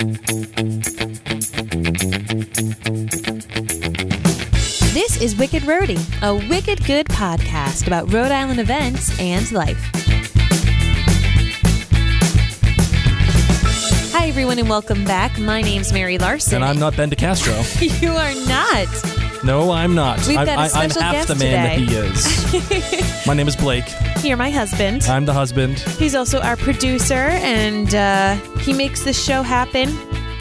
This is Wicked Rhody, a wicked good podcast about Rhode Island events and life. Hi, everyone, and welcome back. My name's Mary Larson. And I'm not Ben DeCastro. You are not. No, I'm not. We've got a special I'm half guest the man today. that he is. My name is Blake. You're my husband. I'm the husband. He's also our producer, and he makes this show happen.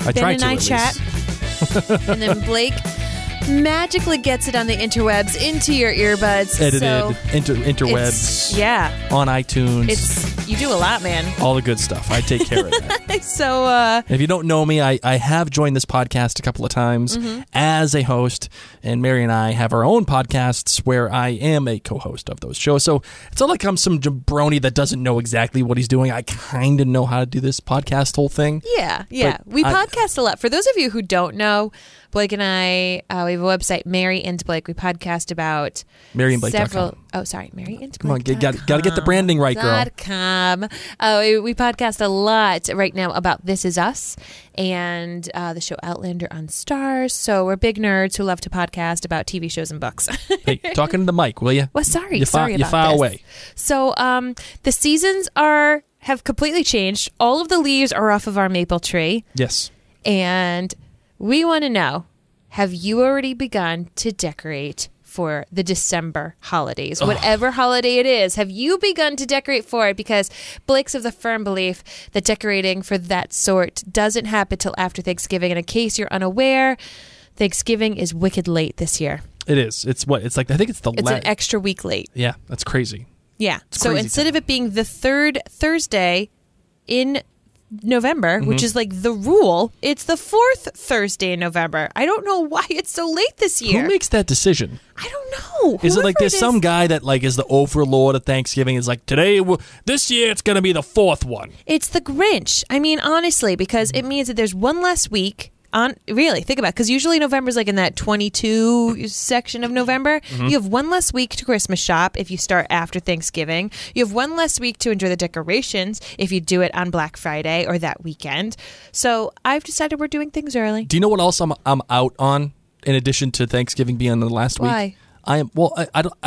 I Ben try and to, I at chat. least. And then Blake magically gets it on the interwebs into your earbuds. Edited, so interwebs, yeah. on iTunes. You do a lot, man. All the good stuff. I take care of that. So, if you don't know me, I have joined this podcast a couple of times as a host, and Mary and I have our own podcasts where I am a co-host of those shows. So it's not like I'm some jabroni that doesn't know exactly what he's doing. I kind of know how to do this podcast whole thing. Yeah. But We podcast a lot. For those of you who don't know, Blake and I, we have a website, Mary and Blake. We podcast about MaryandBlake.com. Oh, sorry, MaryandBlake.com. Come on, got to get the branding right, girl. .com. We podcast a lot right now about This Is Us and the show Outlander on Stars. So we're big nerds who love to podcast about TV shows and books. Hey, talking to the mic, will you? Well, sorry You about file this. away. So the seasons have completely changed. All of the leaves are off of our maple tree. Yes. And we want to know, have you already begun to decorate for the December holidays? Whatever holiday it is, have you begun to decorate for it? Because Blake's of the firm belief that decorating for that sort doesn't happen till after Thanksgiving. And in case you're unaware, Thanksgiving is wicked late this year. It is. It's like, I think it's It's an extra week late. Yeah, that's crazy. Yeah. It's So crazy instead time. of it being the third Thursday in November, which is like the rule, it's the fourth Thursday in November. I don't know why it's so late this year. Who makes that decision? I don't know. Is it like Whoever there's some guy that like is the overlord of Thanksgiving? Is like this year it's going to be the fourth one. It's the Grinch. I mean, honestly, because it means that there's one less week. Really, think about it. Because usually November's like in that 22 section of November. You have one less week to Christmas shop if you start after Thanksgiving. You have one less week to enjoy the decorations if you do it on Black Friday or that weekend. So I've decided we're doing things early. Do you know what else I'm out on in addition to Thanksgiving being the last week? Why? I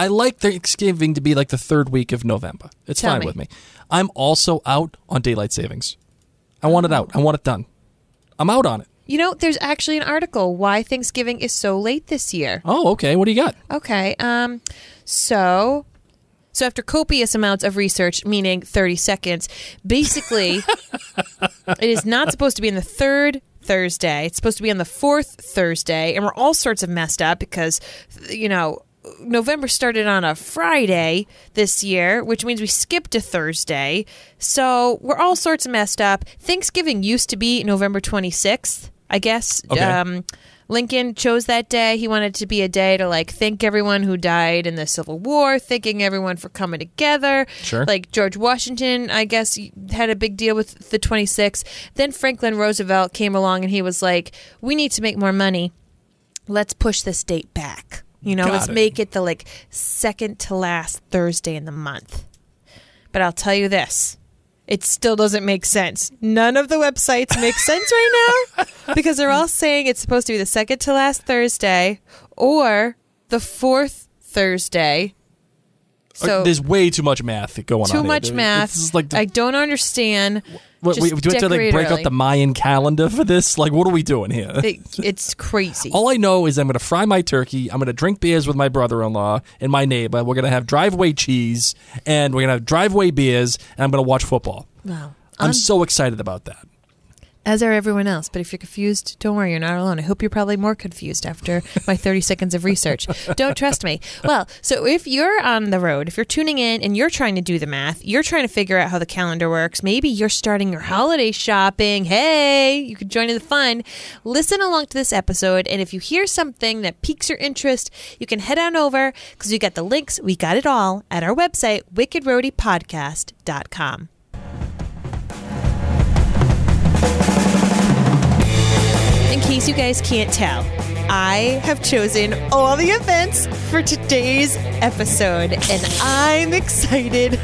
like Thanksgiving to be like the third week of November. It's Tell fine me. with me. I'm also out on daylight savings. I want it out. I want it done. I'm out on it. You know, there's actually an article why Thanksgiving is so late this year. Oh, okay. What do you got? Okay. So after copious amounts of research, meaning 30 seconds, basically, it is not supposed to be on the third Thursday. It's supposed to be on the fourth Thursday. And we're all sorts of messed up because, November started on a Friday this year, which means we skipped a Thursday. So we're all sorts of messed up. Thanksgiving used to be November 26th, I guess. Okay. Lincoln chose that day. He wanted it to be a day to thank everyone who died in the Civil War, thanking everyone for coming together. Sure. Like George Washington, I guess, had a big deal with the 26th. Then Franklin Roosevelt came along and he was like, we need to make more money. Let's push this date back. Let's make it the second to last Thursday in the month. But I'll tell you this. It still doesn't make sense. None of the websites make sense right now because they're all saying it's supposed to be the second to last Thursday or the fourth Thursday. So there's way too much math going on. Too much math. It's like I don't understand. do we have to break out the Mayan calendar for this? What are we doing here? It's crazy. All I know is I'm going to fry my turkey. I'm going to drink beers with my brother-in-law and my neighbor. We're going to have driveway cheese and we're going to have driveway beers and I'm going to watch football. Wow. I'm so excited about that. As are everyone else. But if you're confused, don't worry, you're not alone. I hope you're probably more confused after my 30 seconds of research. Don't trust me. Well, so if you're on the road, if you're tuning in and you're trying to do the math, you're trying to figure out how the calendar works, maybe you're starting your holiday shopping, hey, you could join in the fun. Listen along to this episode, and if you hear something that piques your interest, you can head on over, because we got the links, we got it all, at our website, wickedroadypodcast.com. In case you guys can't tell, I have chosen all the events for today's episode, and I'm excited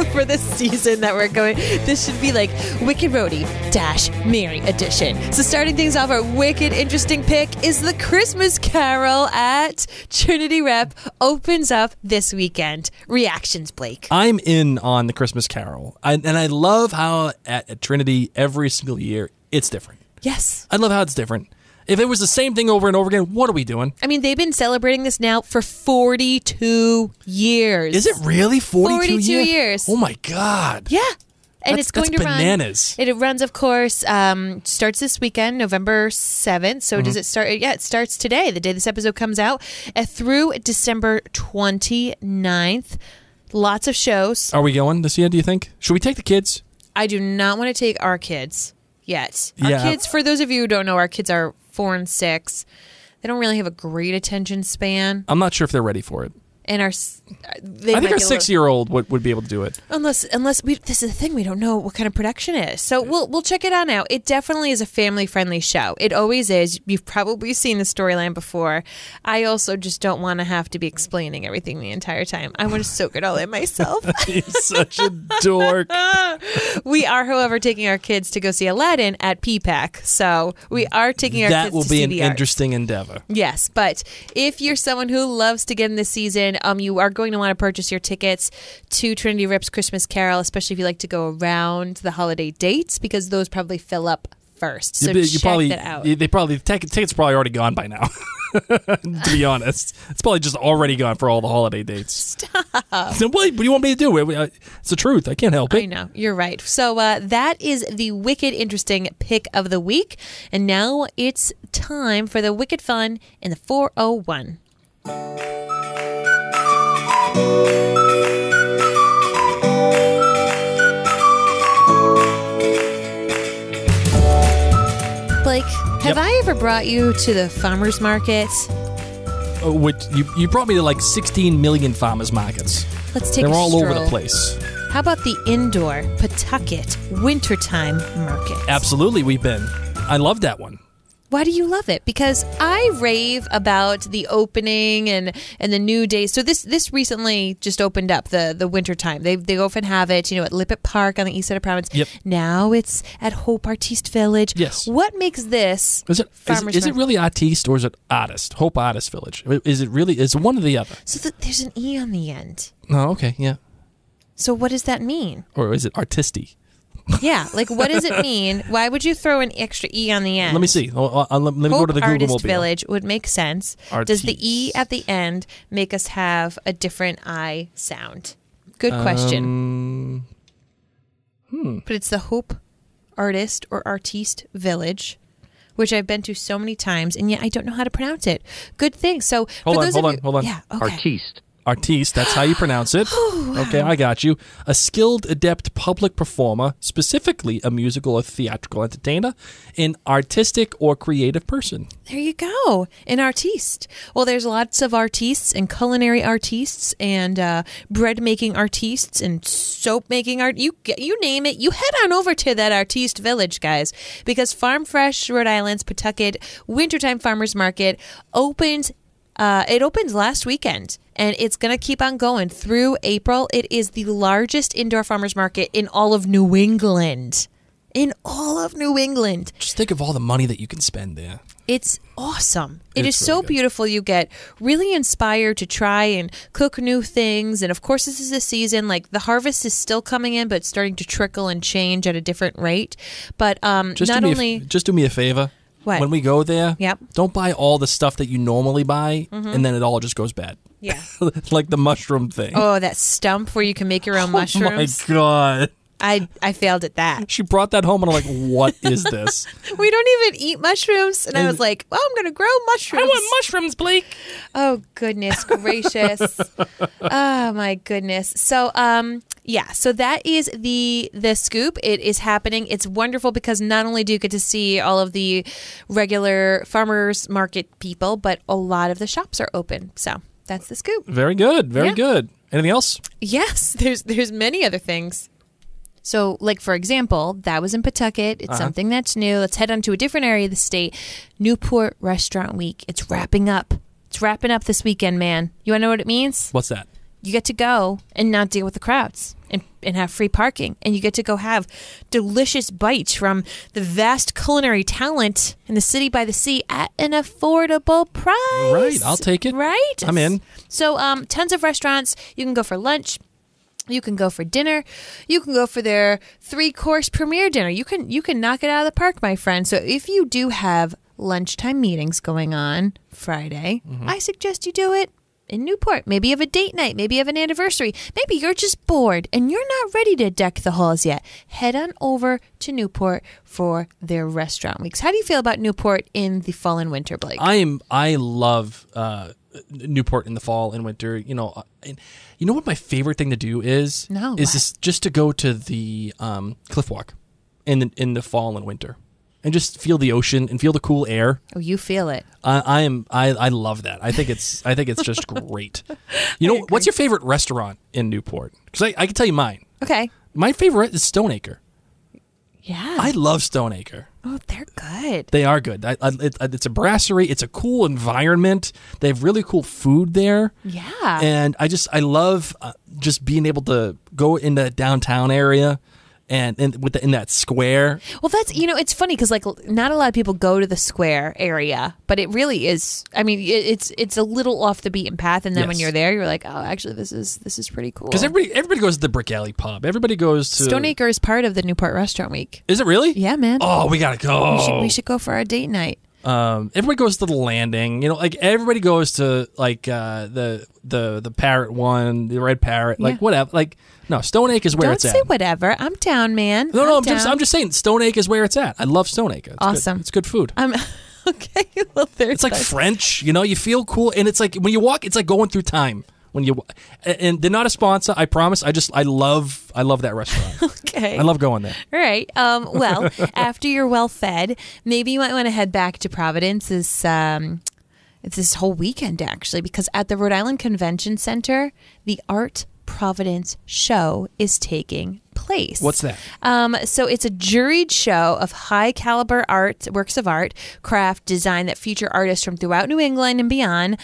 for the season that we're going. This should be like Wicked Rhody - Mary edition. So starting things off, our wicked interesting pick is the Christmas Carol at Trinity Rep. Opens up this weekend. Reactions, Blake? I'm in on the Christmas Carol. And I love how at Trinity every single year it's different. Yes. I love how it's different. If it was the same thing over and over again, what are we doing? I mean, they've been celebrating this now for 42 years. Is it really 42 years? Oh, my God. Yeah. And it's going to bananas. run. It runs, of course, starts this weekend, November 7th. So does it start? Yeah, it starts today, the day this episode comes out, through December 29th. Lots of shows. Are we going this year, do you think? Should we take the kids? I do not want to take our kids yet. Our kids, for those of you who don't know, our kids are 4 and 6. They don't really have a great attention span. I'm not sure if they're ready for it. And I think our 6-year-old would be able to do it. Unless this is the thing, we don't know what kind of production it is. So we'll check it out now. It definitely is a family-friendly show. It always is. You've probably seen the storyline before. I also just don't want to have to be explaining everything the entire time. I want to soak it all in myself. He's such a dork. We are, however, taking our kids to go see Aladdin at PPAC. So we are taking our kids to see That will be an interesting endeavor. Yes, but if you're someone who loves to get in this season, you are going to want to purchase your tickets to Trinity Rip's Christmas Carol, especially if you like to go around the holiday dates, because those probably fill up first. So check that out. Tickets are probably already gone by now. To be honest, it's probably just already gone for all the holiday dates. Stop. So what do you want me to do? It's the truth. I can't help it. I know. You're right. So that is the wicked interesting pick of the week. And now it's time for the wicked fun in the 401. Blake, have I ever brought you to the farmer's market? You brought me to like 16 million farmers markets. Let's take They're a all stroll. over the place. How about the indoor Pawtucket wintertime market? Absolutely, we've been. I love that one. Why do you love it? Because I rave about the opening and the new days. So this recently just opened up, the wintertime. They often have it, at Lippert Park on the east side of Providence. Yep. Now it's at Hope Artiste Village. Yes. What makes this is it really Artiste or is it Artist? Hope Artist Village. Is it really? Is one or the other? So there's an E on the end. Oh, okay, yeah. So what does that mean? Or is it Artisti? Yeah, like what does it mean? Why would you throw an extra E on the end? Let me see. Let me go to the Google Artist Mobile. Village would make sense. Artiste. Does the E at the end make us have a different I sound? Good question. But it's the Hope Artist or Artiste Village, which I've been to so many times, and yet I don't know how to pronounce it. Good thing. So hold on. Yeah, okay. Artiste, that's how you pronounce it. Okay, I got you. A skilled, adept public performer, specifically a musical or theatrical entertainer, an artistic or creative person. There you go. An artiste. Well, there's lots of artistes and culinary artistes and bread-making artistes and soap-making art. You name it. You head on over to that Artiste Village, guys, because Farm Fresh, Rhode Island's Pawtucket Wintertime Farmers Market opens. It opened last weekend, and it's going to keep on going through April. It is the largest indoor farmers market in all of New England. Just think of all the money that you can spend there. It's awesome. It is so beautiful. You get really inspired to try and cook new things. And of course, this is a season, like the harvest is still coming in, but it's starting to trickle and change at a different rate. But just do me a favor. What? When we go there, Yep. Don't buy all the stuff that you normally buy, and then it all just goes bad. Yeah. Like the mushroom thing. Oh, that stump where you can make your own mushrooms. Oh, my God. I failed at that. She brought that home, and I'm like, what is this? We don't even eat mushrooms. And I was like, well, I'm going to grow mushrooms. I want mushrooms, Blake. Oh, goodness gracious. Oh, my goodness. So, so that is the scoop. It is happening. It's wonderful because not only do you get to see all of the regular farmers market people, but a lot of the shops are open. So that's the scoop. Very good. Very good. Anything else? Yes, there's many other things. So, like, for example, that was in Pawtucket. It's something that's new. Let's head on to a different area of the state. Newport Restaurant Week. It's wrapping up. It's wrapping up this weekend, man. You want to know what it means? What's that? You get to go and not deal with the crowds and have free parking. And you get to go have delicious bites from the vast culinary talent in the city by the sea at an affordable price. Right. I'll take it. Right. I'm in. So tons of restaurants. You can go for lunch. You can go for dinner. You can go for their 3-course premier dinner. You can knock it out of the park, my friend. So if you do have lunchtime meetings going on Friday, I suggest you do it in Newport. Maybe you have a date night. Maybe you have an anniversary. Maybe you're just bored and you're not ready to deck the halls yet. Head on over to Newport for their restaurant weeks. How do you feel about Newport in the fall and winter, Blake? I love Newport in the fall and winter. You know what my favorite thing to do is? No. Is this just to go to the cliff walk in the fall and winter. And just feel the ocean and feel the cool air. Oh, you feel it. I love that. I think it's just great. You know, what's your favorite restaurant in Newport? Because I can tell you mine. Okay. My favorite is Stoneacre. Yeah. I love Stoneacre. Oh, they're good. They are good. It's a brasserie. It's a cool environment. They have really cool food there. Yeah. And I love just being able to go in the downtown area. And in that square. Well, that's, it's funny because, like, not a lot of people go to the square area, but it really is. I mean, it's a little off the beaten path, and then when you're there, you're like, oh, actually, this is pretty cool. Because everybody goes to the Brick Alley Pub. Everybody goes to Stoneacre is part of the Newport Restaurant Week. Is it really? Yeah, man. Oh, we gotta go. We should go for our date night. Everybody goes to the Landing. Like everybody goes to like the Parrot one, the Red Parrot, like whatever. Like no, Stoneacre is where it's at. Don't say whatever. I'm down, man. No, I'm just saying Stoneacre is where it's at. I love Stoneacre. It's awesome. It's good food. Okay. Well, it's like French. You feel cool, and it's like when you walk, it's like going through time. And they're not a sponsor, I promise. I love that restaurant. Okay. I love going there. All right. Well, after you're well fed, maybe you might want to head back to Providence this whole weekend, actually, because at the Rhode Island Convention Center, the Art Providence Show is taking place. What's that? So it's a juried show of high caliber works of art, craft, design that feature artists from throughout New England and beyond,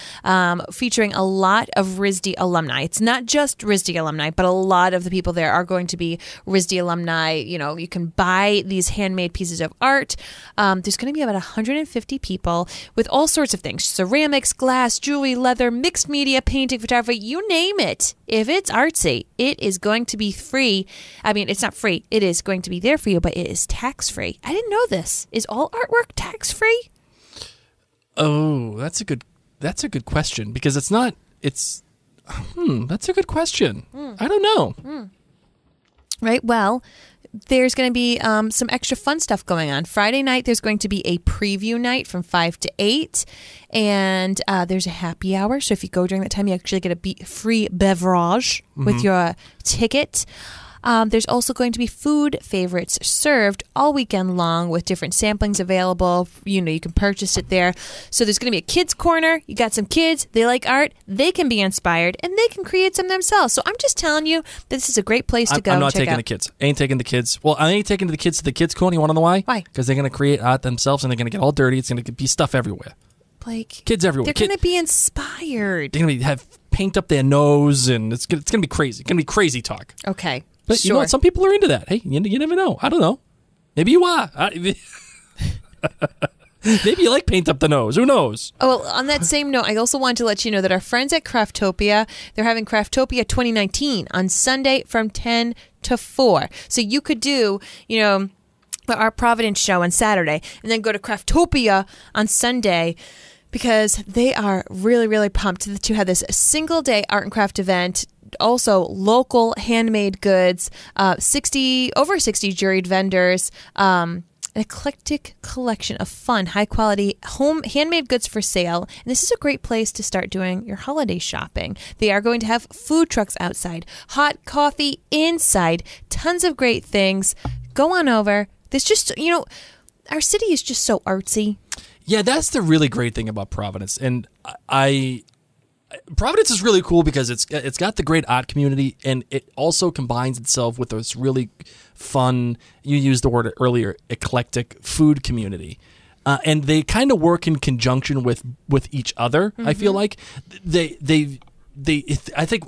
featuring a lot of RISD alumni. It's not just RISD alumni, but a lot of the people there are going to be RISD alumni. You can buy these handmade pieces of art. There's going to be about 150 people with all sorts of things: ceramics, glass, jewelry, leather, mixed media, painting, photography, you name it. If it's artsy, it is going to be free. I mean, it's not free. It is going to be there for you, but it is tax-free. I didn't know this. Is all artwork tax-free? Oh, that's a good question, because it's not. It's that's a good question. I don't know. Right. Well, there's going to be some extra fun stuff going on. Friday night, there's going to be a preview night from 5 to 8. And there's a happy hour. So if you go during that time, you actually get a free beverage with your ticket. There's also going to be food favorites served all weekend long with different samplings available. You can purchase it there. So there's going to be a kids corner. You got some kids. They like art. They can be inspired, and they can create some themselves. So I'm just telling you, this is a great place to go. I'm not taking the kids. I ain't taking the kids. Well, I ain't taking the kids to the kids corner. You want to know why? Why? Because they're going to create art themselves, and they're going to get all dirty. It's going to be stuff everywhere. Blake, kids everywhere. They're going to be inspired. They're going to have paint up their nose, and it's going to be crazy. It's going to be crazy talk. Okay. But you know what? Some people are into that. Hey, you never know. I don't know. Maybe you are. Maybe you like paint up the nose. Who knows? Oh, well, on that same note, I also wanted to let you know that our friends at Craftopia, they're having Craftopia 2019 on Sunday from 10 to 4. So you could do, the Art Providence show on Saturday and then go to Craftopia on Sunday, because they are really, really pumped to have this single day art and craft event. Also, local handmade goods, over 60 juried vendors, an eclectic collection of fun, high-quality home handmade goods for sale. And this is a great place to start doing your holiday shopping. They are going to have food trucks outside, hot coffee inside, tons of great things. Go on over. There's just, our city is just so artsy. Yeah, that's the really great thing about Providence. And Providence is really cool because it's got the great art community, and it also combines itself with this really fun, you used the word earlier, eclectic food community. And they kind of work in conjunction with each other. I feel like I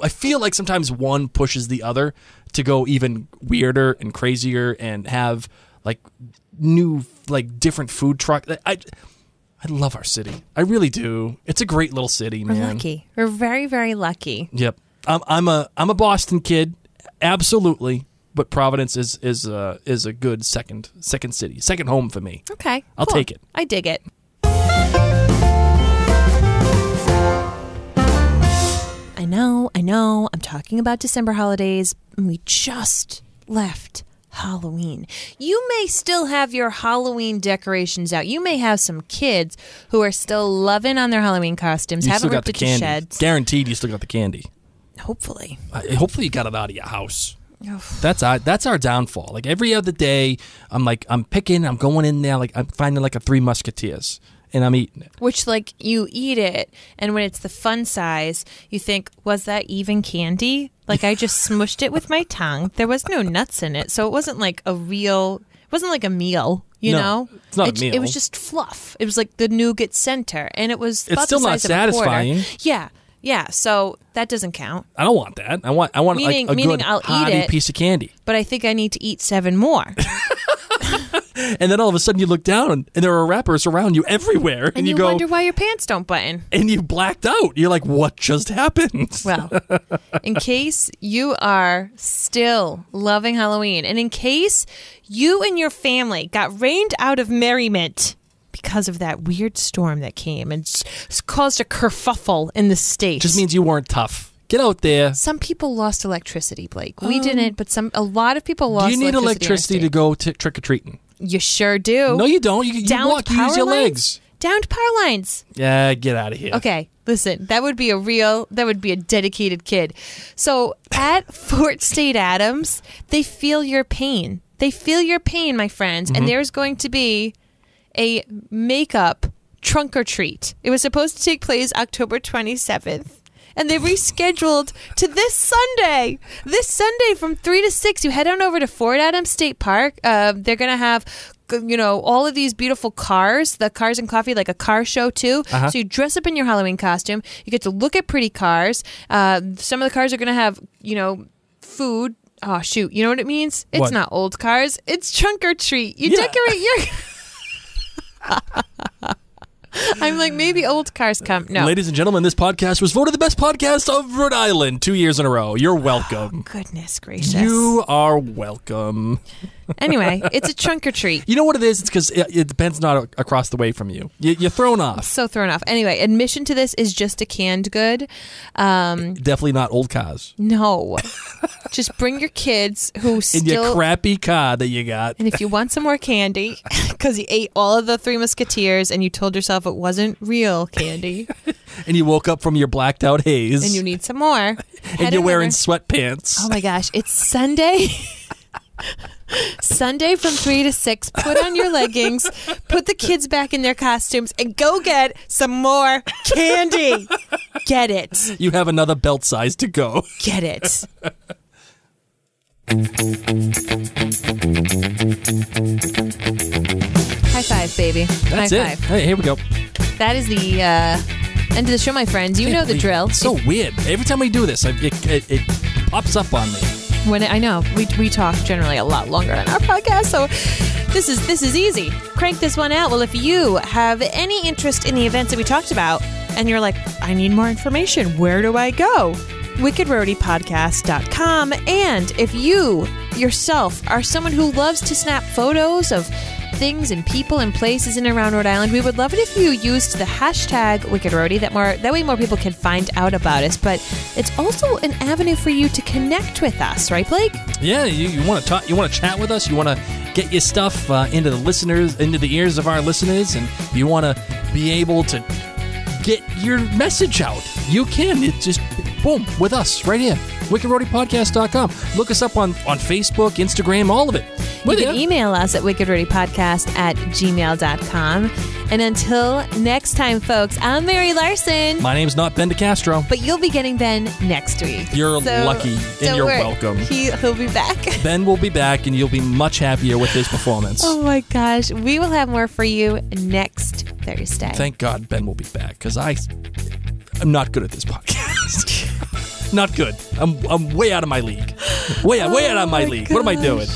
feel like sometimes one pushes the other to go even weirder and crazier and have like new, like different food truck. I love our city. I really do. It's a great little city, man. We're lucky. We're very, very lucky. Yep. I'm a Boston kid, absolutely. But Providence is a good second city, second home for me. Okay, I'll cool. take it. I dig it. I know. I'm talking about December holidays, and we just left Halloween. You may still have your Halloween decorations out. You may have some kids who are still loving on their Halloween costumes, You haven't still got ripped the it to candy. shreds. Guaranteed, you still got the candy. Hopefully. Hopefully, you got it out of your house. That's our downfall. Like every other day, I'm going in there, like I'm finding like a Three Musketeers, and I'm eating it. Which, like, you eat it, and when it's the fun size, you think, was that even candy? Like, I just smushed it with my tongue. There was no nuts in it, so it wasn't like a meal, you know? It's not a meal. It was just fluff. It was like the nougat center, and it was It's about still the not size of a quarter. satisfying. Yeah, so that doesn't count. I don't want that. I want Meaning a good I'll eat hearty it. piece of candy. But I think I need to eat 7 more. And then all of a sudden you look down and there are wrappers around you everywhere. And you go, wonder why your pants don't button. And you blacked out. You're like, what just happened? Well, in case you are still loving Halloween, and in case you and your family got rained out of merriment because of that weird storm that came and caused a kerfuffle in the state. Just means you weren't tough. Get out there. Some people lost electricity, Blake. We didn't, but a lot of people lost electricity. Do you need electricity to go trick-or-treating? You sure do. No, you don't. You walk, you use your legs. Downed power lines. Yeah, get out of here. Okay, listen, that would be a dedicated kid. So at Fort St. Adams, they feel your pain. They feel your pain, my friends. And there's going to be a makeup trunk or treat. It was supposed to take place October 27th. And they rescheduled to this Sunday. This Sunday from 3 to 6. You head on over to Fort Adams State Park. They're going to have, all of these beautiful cars, the Cars and Coffee, like a car show too. So you dress up in your Halloween costume. You get to look at pretty cars. Some of the cars are going to have, food. Oh, shoot. You know what it means? It's what? Not old cars. It's trunk or treat. You decorate your... I'm like, maybe old cars come. No. Ladies and gentlemen, this podcast was voted the best podcast of Rhode Island 2 years in a row. You're welcome. Oh, goodness gracious. You are welcome. Anyway, it's a trunk or treat. You know what it is? It's because it depends not across the way from you. You're thrown off. So thrown off. Anyway, admission to this is just a canned good. Definitely not old cars. No. Just bring your kids who still... In your crappy car that you got. And if you want some more candy, because you ate all of the Three Musketeers and you told yourself it wasn't real candy. And you woke up from your blacked out haze. And you need some more. And you're wearing sweatpants. Oh my gosh, it's Sunday. Sunday from 3 to 6. Put on your leggings, put the kids back in their costumes, and go get some more candy. Get it. You have another belt size to go. Get it. High five, baby. That's High it. five. Hey, here we go. That is the end of the show, my friends. You know the drill. It's so weird. Every time we do this, it pops up on me. I know we talk generally a lot longer on our podcast, so this is easy. Crank this one out. Well, if you have any interest in the events that we talked about, and you're like, I need more information, where do I go? WickedRhodyPodcast.com. And if you yourself are someone who loves to snap photos of things and people and places in and around Rhode Island, we would love it if you used the hashtag WickedRhody. That way more people can find out about us. But it's also an avenue for you to connect with us, right, Blake? Yeah, you want to talk, you want to chat with us, you want to get your stuff into the ears of our listeners, and you want to be able to get your message out. You can. It's just boom with us right here. WickedRhodyPodcast.com. Look us up on Facebook, Instagram, all of it. You can email us at wickedrudypodcast@gmail.com. And until next time, folks, I'm Mary Larson. My name's not Ben DeCastro. But you'll be getting Ben next week. You're lucky, and you're welcome. He'll be back. Ben will be back, and you'll be much happier with his performance. Oh, my gosh. We will have more for you next Thursday. Thank God Ben will be back, because I'm not good at this podcast. Not good. I'm way out of my league. Way out of my league. Gosh. What am I doing?